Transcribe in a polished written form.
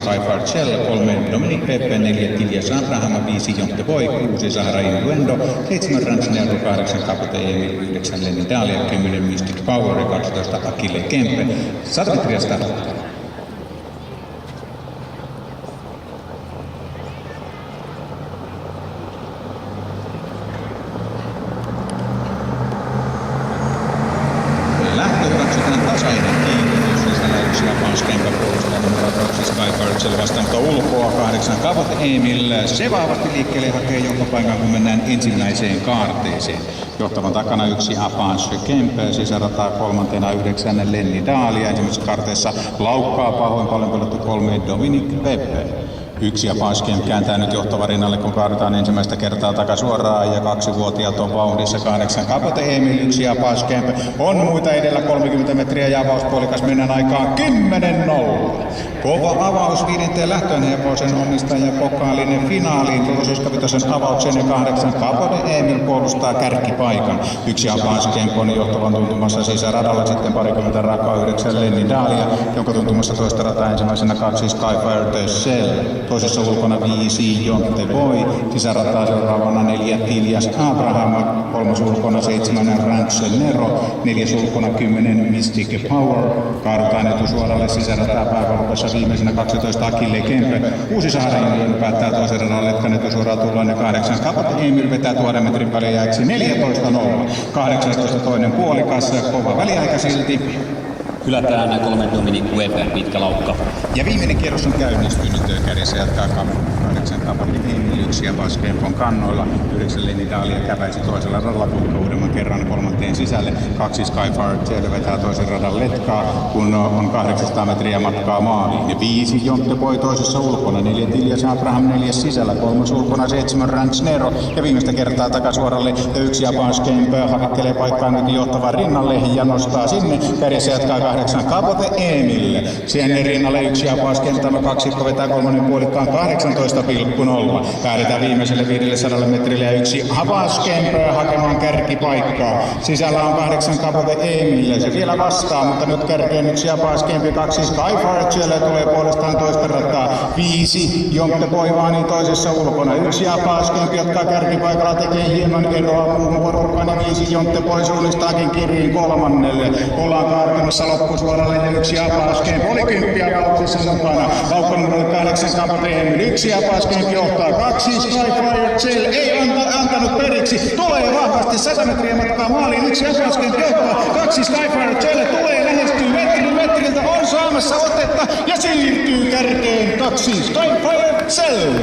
Skyfire Cell, 3 Dominic Pepe, 4 Tilias Abraham, 5 Jonte Boy, 6 Sahara Innuendo, 7 Rans Nero, 8 Capote Emil, 9 Lenny Dahlia, 10 Mystic Power ja 12 Akille Kempe. 100 metriä starttaa. Vastaanotto ulkoa 8 Capote Emil. Se vahvasti liikkeelle hakee joka paikan, kun mennään ensimmäiseen kaarteeseen. Johtavan takana 1 Apanche Kempe, sisärataa 3 9 Lenny Dahlia. Ensimmäisessä kaarteessa laukkaa pahoin paljon pelattu 3 Dominic Pepe. 1 Apanche Kempe kääntää nyt johtava rinnalle, kun kaadetaan ensimmäistä kertaa takasuoraan ja 2-vuotiaat on vauhdissa 8 Capote Emil, 1 Apanche Kempe. On muita edellä 30 metriä ja avauspuolikas mennään aikaan 10-0. Kova avaus 5. lähtöön hevosen omistajan pokaalinen finaaliin. Turvallisuuskapitosen avauksen ja 8 Capote Emil puolustaa kärkipaikan. 1 Apanche Kempe on johtavan tuntumassa sisäradalla, sitten parikymmentä rakaa 9 Lenny Dahlia, jonka tuntumassa toista rataa ensimmäisenä 2 Skyfire Cell. Toisessa ulkona 5 Jonte Boy, sisärataa seuraavana 4 Tilias Abraham, 3 ulkona 7 Rans Nero, 4 ulkona 10 Mystic Power, kaadutaan etusuoralle sisärataa päävalukassa viimeisenä 12 Akille Kempe, 6 Sahara Innuendo päättää toisen radan letkan etusuoraan tullaan ja 8 Capote Emil vetää 1000 metrin väliajaksi 14-0, 18 toinen puolikas, kova väliaika silti. Hylätään 3 Dominic Weber, pitkä laukka. Ja viimeinen kierros on käynnistynyt. Kärjessä jatkaa 8 Capote Emil, 1 Apanche Kempe on kannoilla. 9 Lenny Dahlia käväisi toisella radalla kuinka uudemman kerran 3. sisälle. 2 Skyfire Cell vetää toisen radan letkaa, kun on 800 metriä matkaa maaliin. Ja 5 Jonte Boy toisessa ulkona, 4 Tilias Abraham 4 sisällä, 3 ulkona 7 Rans Nero ja viimeistä kertaa takasuoralle. Ja 1 Apanche Kempe havittelee paikkaa nyt johtavan rinnalle ja nostaa sinne. Kärjessä jatkaa 8 Capote Emil. Sen rinnalle 1 Apanche Kempe, 2 vetää 3 puolikkaan 18,0. Päädetään viimeiselle 500 metrille ja 1 Apanche Kempe hakemaan kärkipaikkaa. Sisällä on 8 Capote Emil. Se vielä vastaa, mutta nyt kärkeen 1 Apanche Kempe, 2 Skyfire Cell tulee puolestaan toista rataa. 5 Jonte Boy Vanin toisessa ulkona. 1 Apanche Kempe jatkaa kärkipaikalla, tekee hieman eroa muun porukkaan ja 5 Jonte Boy suunnistaakin kiriin 3. Ollaan kaartamassa loppusuoralle ja 1 Apanche Kempe oli 10 avauksessa mukana. Laukkanuudelle 8 Capote Emil. 1 Apanche Kempe johtaa. 2 Skyfire Cell ei antanut periksi. Tulee vahvasti 100 metriä matkaa maaliin. 1 Apanche Kempe johtaa. 2 Skyfire Cell tulee, lähestyy metriltä, on saamassa otetta ja siirtyy kärkeen 2 Skyfire Cell.